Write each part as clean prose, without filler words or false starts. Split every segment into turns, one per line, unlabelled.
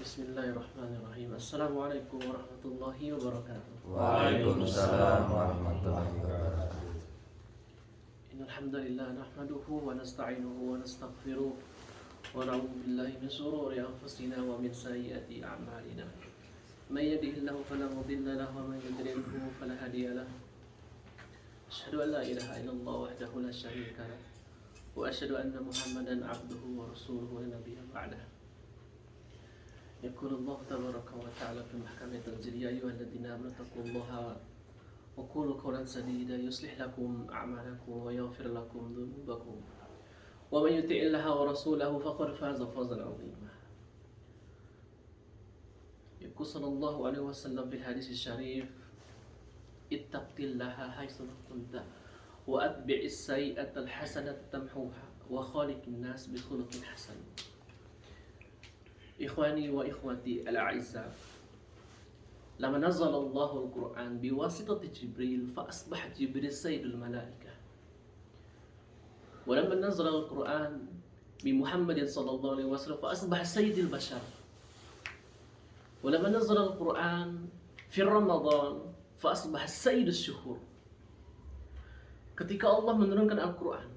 Bismillahirrahmanirrahim. Assalamualaikum warahmatullahi wabarakatuh.
Waalaikumsalam warahmatullahi wabarakatuh.
Innal hamdalillah nahmaduhu wa nasta'inuhu wa nastaghfiruh wa na'udzu billahi min shururi anfusina wa min sayyiati a'malina. May yahdihillahu fala mudilla lahu wa man yudlilhu fala hadiya lahu. Asyhadu an la ilaha illallah wahdahu la syarika lahu wa asyhadu anna Muhammadan 'abduhu wa rasuluhu la nabiyya ba'dahu. يقول الله تبارك وتعالى في محكمة تنزيل يا أيها الذين آمنوا اتقوا الله وقولوا قولا سديدا يصلح لكم أعمالكم ويغفر لكم ذنوبكم ومن يطع الله ورسوله فقد فاز فوزا عظيما. يقول صلى الله عليه وسلم في الحديث الشريف اتق الله حيث كنت وأتبع السيئة الحسنة تمحوها وخالق الناس بخلق حسن. Ikhwani wa ikhwati al-a'izza, lama nazzala Allahu al-Qur'an biwasitati Jibril fa asbaha Jibril sayyidul malaikah. Wa lamma nazzala al-Qur'an bi Muhammadin sallallahu alaihi wasallam fa asbaha sayyidul bashar. Wa lamma nazzala al-Qur'an fi Ramadan fa asbaha sayyidus syuhur. Ketika Allah menurunkan Al-Qur'an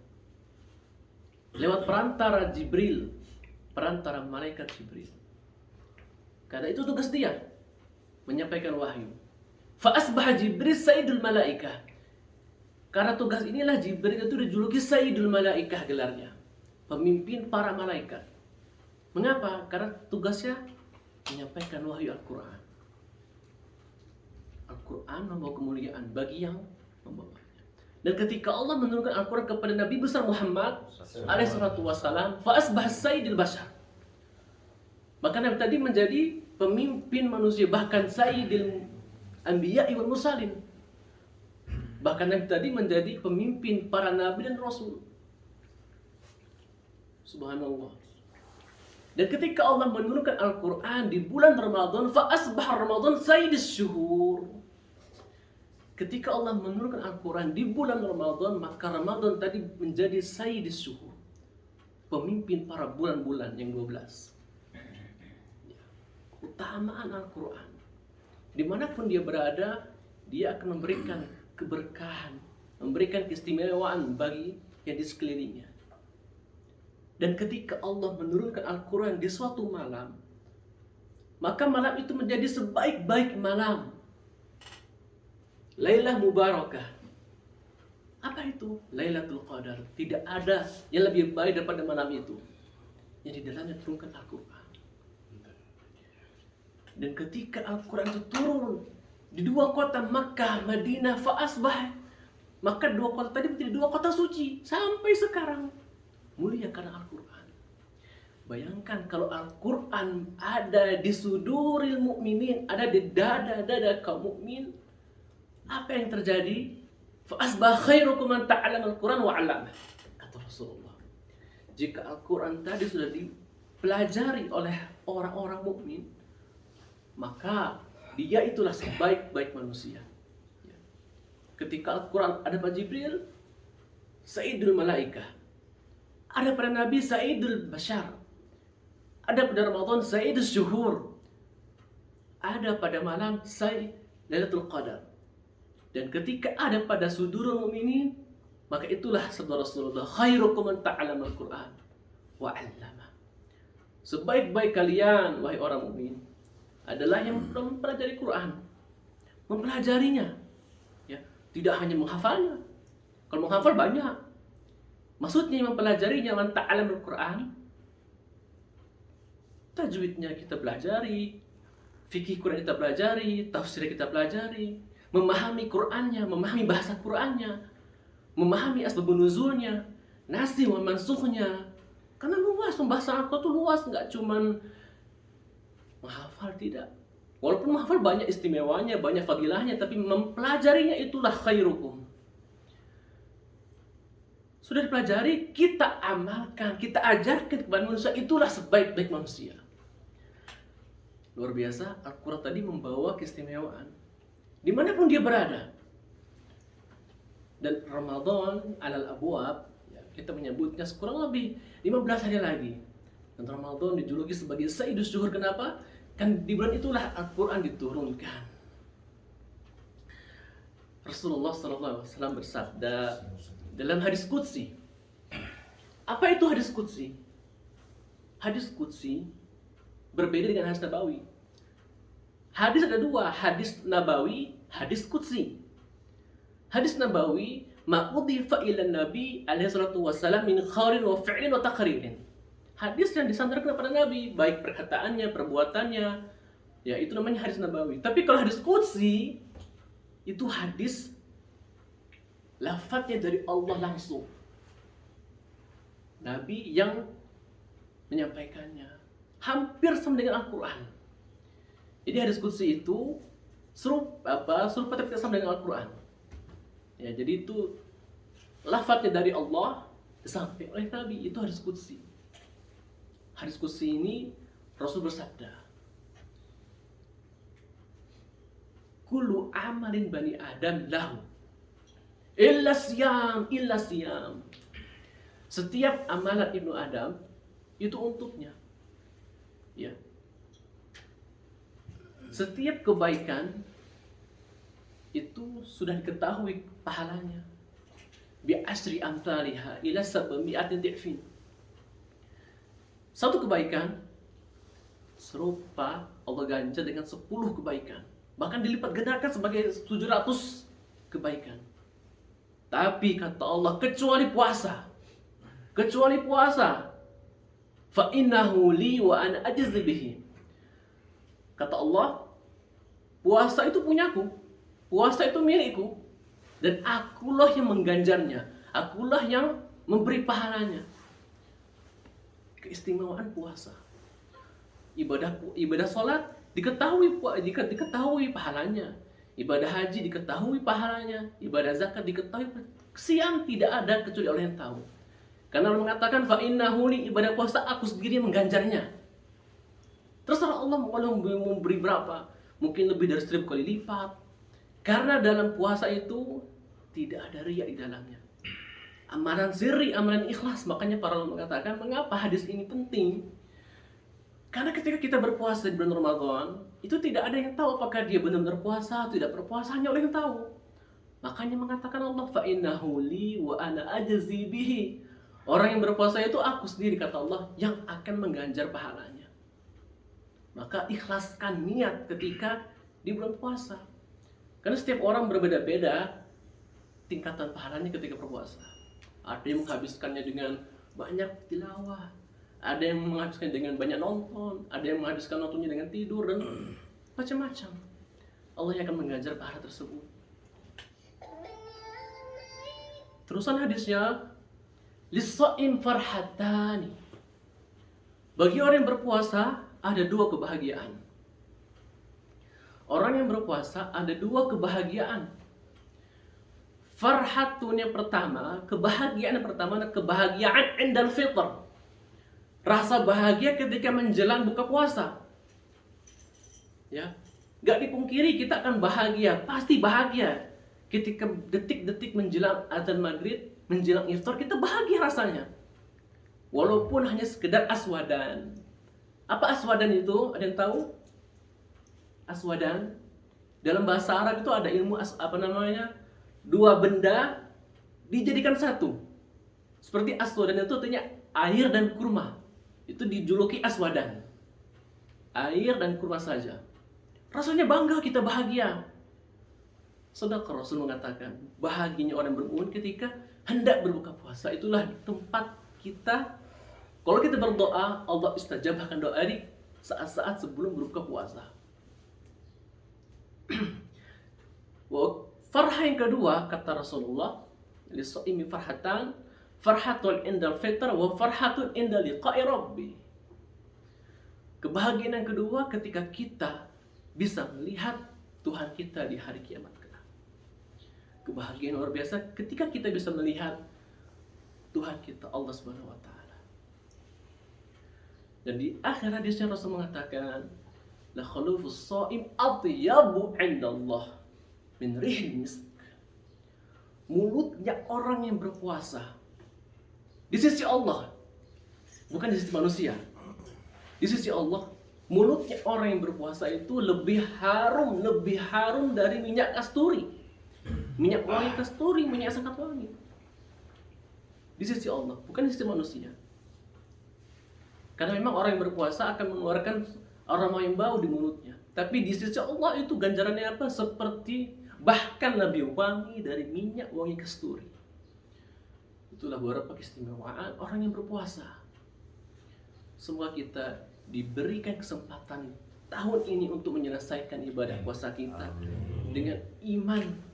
lewat perantara Jibril, perantara malaikat Jibril, karena itu tugas dia menyampaikan wahyu. Fa asbaha Jibril sayyidul malaikah. Karena tugas inilah Jibril itu dijuluki sayyidul malaikah gelarnya, pemimpin para malaikat. Mengapa? Karena tugasnya menyampaikan wahyu Al-Qur'an. Al-Qur'an membawa kemuliaan bagi yang membawanya. Dan ketika Allah menurunkan Al-Quran kepada Nabi besar Muhammad alaihissalatu wassalam, fa asbah sayyidil bashar. Maka Nabi tadi menjadi pemimpin manusia, bahkan sayyidil anbiya'i wal mursalin. Bahkan Nabi tadi menjadi pemimpin para nabi dan rasul. Subhanallah. Dan ketika Allah menurunkan Al-Quran di bulan Ramadan, fa asbah Ramadan sayyidis syuhur. Ketika Allah menurunkan Al-Quran di bulan Ramadan, maka Ramadan tadi menjadi sayyidis syuhur, pemimpin para bulan-bulan yang 12. Ya. Keutamaan Al-Quran, dimanapun dia berada, dia akan memberikan keberkahan, memberikan keistimewaan bagi yang di sekelilingnya. Dan ketika Allah menurunkan Al-Quran di suatu malam, maka malam itu menjadi sebaik-baik malam. Lailah Mubarakah. Apa itu? Lailatul Qadar. Tidak ada yang lebih baik daripada malam itu, yang di dalamnya turunkan Al-Quran. Dan ketika Al-Quran itu turun di dua kota Makkah, Madinah, Fa'asbah, maka dua kota tadi menjadi dua kota suci sampai sekarang. Mulia karena Al-Quran. Bayangkan kalau Al-Quran ada di suduril mukminin, ada di dada-dada kaum mukmin, apa yang terjadi? Fa'asbah khairukum man ta'allama al-Quran wa 'allamah. Kata Rasulullah, jika Al-Quran tadi sudah dipelajari oleh orang-orang mukmin, maka dia itulah sebaik-baik manusia. Ketika Al-Quran ada pada Jibril, sayyidul malaikah. Ada pada Nabi, sayyidul bashar. Ada pada Ramadan, sayyidus syuhur. Ada pada malam, Lailatul Qadar. Dan ketika ada pada sudurul mukminin, maka itulah sabda Rasulullah, khairukum man ta'allama al-Qur'an wa 'allamah. Sebaik-baik kalian wahai orang mukmin adalah yang mempelajari Quran, mempelajarinya. Ya, tidak hanya menghafalnya. Kalau menghafal banyak. Maksudnya mempelajarinya, man ta'allama al-Qur'an. Tajwidnya kita pelajari, fikih Quran kita pelajari, tafsir kita pelajari, memahami Qur'annya, memahami bahasa Qur'annya, memahami asbab nuzulnya, nasikh wa mansukhnya. Karena luas, pembahasan Al-Quran itu luas, nggak cuman menghafal, tidak. Walaupun menghafal banyak istimewanya, banyak fadilahnya, tapi mempelajarinya itulah khairukum. Sudah dipelajari, kita amalkan, kita ajarkan kepada manusia, itulah sebaik-baik manusia. Luar biasa, Al-Quran tadi membawa keistimewaan dimanapun dia berada. Dan Ramadan alal abwab, ya, kita menyebutnya kurang lebih 15 hari lagi. Dan Ramadan dijuluki sebagai sayyidus syuhur. Kenapa? Kan di bulan itulah Al-Quran diturunkan. Rasulullah SAW bersabda dalam hadis qudsi. Apa itu hadis qudsi? Hadis qudsi berbeda dengan hadis nabawi. Hadis ada dua, hadis nabawi, hadis qudsi. Hadis nabawi ma'udhifa ila nabi alaihi salatu wassalam min khairin wa fi'lin wa taqririn. Hadis yang disandarkan kepada Nabi, baik perkataannya, perbuatannya, ya itu namanya hadis nabawi. Tapi kalau hadis qudsi itu hadis lafadznya dari Allah langsung. Nabi yang menyampaikannya. Hampir sama dengan Al-Quran. Jadi hadis qudsi itu serupa tapi tidak sama dengan Al-Quran. Ya, jadi itu lafadznya dari Allah disampaikan oleh Nabi, itu hadis qudsi. Hadis qudsi ini Rasul bersabda, kullu amalin bani Adam lahu illa siyam. Setiap amalan Ibnu Adam itu untuknya. Ya. Setiap kebaikan itu sudah diketahui pahalanya. Bi asri amthaliha ila 700 di'fin. Satu kebaikan serupa Allah ganjar dengan 10 kebaikan. Bahkan dilipat gandakan sebagai 700 kebaikan. Tapi kata Allah, kecuali puasa. Fa innahu li wa ana ajzi bihi. Kata Allah, puasa itu punyaku. Puasa itu milikku. Dan akulah yang mengganjarnya. Akulah yang memberi pahalanya. Keistimewaan puasa. Ibadah salat diketahui pahalanya. Ibadah haji diketahui pahalanya. Ibadah zakat diketahui. Siam tidak ada kecuali Allah yang tahu. Karena Allah mengatakan fa innahu li, ibadah puasa aku sendiri yang mengganjarnya. Terserah Allah mau memberi berapa. Mungkin lebih dari 1000 kali lipat. Karena dalam puasa itu tidak ada riya di dalamnya. Amalan sirri, amalan ikhlas. Makanya para ulama mengatakan, mengapa hadis ini penting? Karena ketika kita berpuasa di bulan Ramadan, itu tidak ada yang tahu apakah dia benar-benar puasa atau tidak berpuasa, hanya Allah yang tahu. Makanya mengatakan Allah, fa innahu li wa ana ajzi bihi. Orang yang berpuasa itu aku sendiri, kata Allah, yang akan mengganjar pahalanya. Maka ikhlaskan niat ketika di bulan puasa. Karena setiap orang berbeda-beda tingkatan pahalanya ketika berpuasa. Ada yang menghabiskannya dengan banyak tilawah, ada yang menghabiskannya dengan banyak nonton, ada yang menghabiskan nontonnya dengan tidur dan macam-macam. Allah yang akan mengganjar pahala tersebut. Terusan hadisnya, lis-shaim farhatani. Bagi orang yang berpuasa ada 2 kebahagiaan. Orang yang berpuasa ada 2 kebahagiaan. Farhatun yang pertama, kebahagiaan yang pertama adalah kebahagiaan indal fitr. Rasa bahagia ketika menjelang buka puasa. Ya, gak dipungkiri kita akan bahagia, pasti bahagia. Ketika detik-detik menjelang azan maghrib, menjelang iftar, kita bahagia rasanya. Walaupun hanya sekedar aswadan. Apa aswadan itu? Ada yang tahu? Aswadan dalam bahasa Arab itu ada ilmu 2 benda dijadikan satu. Seperti aswadan itu artinya air dan kurma. Itu dijuluki aswadan. Air dan kurma saja. Rasanya bangga, kita bahagia. Sedekah Rasul mengatakan, bahagianya orang bermu'min ketika hendak berbuka puasa. Itulah tempat kita, kalau kita berdoa, Allah istajabahkan doa di saat-saat sebelum berbuka puasa. Farhah yang kedua, kata Rasulullah, lis-shaimi farhatan, farhatun indal fitr wa farhatun indal liqa'i rabbi. Kebahagiaan yang kedua ketika kita bisa melihat Tuhan kita di hari kiamat kelak. Kebahagiaan luar biasa ketika kita bisa melihat Tuhan kita, Allah Subhanahu wa taala. Dan di akhir hadisnya Rasul mengatakan, la khulufus shaim atyabu indallah min rihil misk. Mulutnya orang yang berpuasa di sisi Allah, bukan di sisi manusia. Di sisi Allah mulutnya orang yang berpuasa itu lebih harum dari minyak kasturi. Minyak wangi kasturi, minyak sangat wangi. Di sisi Allah, bukan di sisi manusia. Karena memang orang yang berpuasa akan mengeluarkan aroma yang bau di mulutnya. Tapi di sisi Allah itu ganjarannya apa? Seperti bahkan lebih wangi dari minyak wangi kasturi. Itulah beberapa keistimewaan orang yang berpuasa. Semoga kita diberikan kesempatan tahun ini untuk menyelesaikan ibadah puasa kita dengan iman.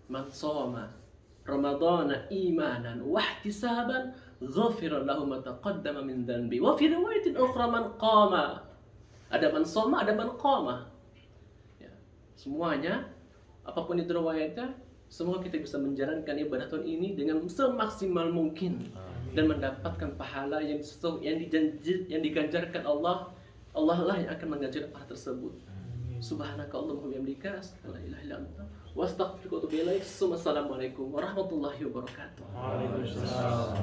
Man shoma Ramadhana imanan wa ihtisaban ghafira lahu ma taqaddama min dhanbi. Wa fi riwayatin ukhra man qama. Ada man shoma, ada man qama. Ya, semuanya apapun itu riwayatnya, semoga kita bisa menjalankan ibadah tahun ini dengan semaksimal mungkin dan mendapatkan pahala yang diganjarkan Allah. Allah lah yang akan mengganjarkan pahala tersebut. Subhanaka Allahumma wa bihamdika asyhadu an la ilaha illa anta wa astaghfiruka wa atubu ilaik. Assalamualaikum warahmatullahi wabarakatuh.
Waalaikumsalam.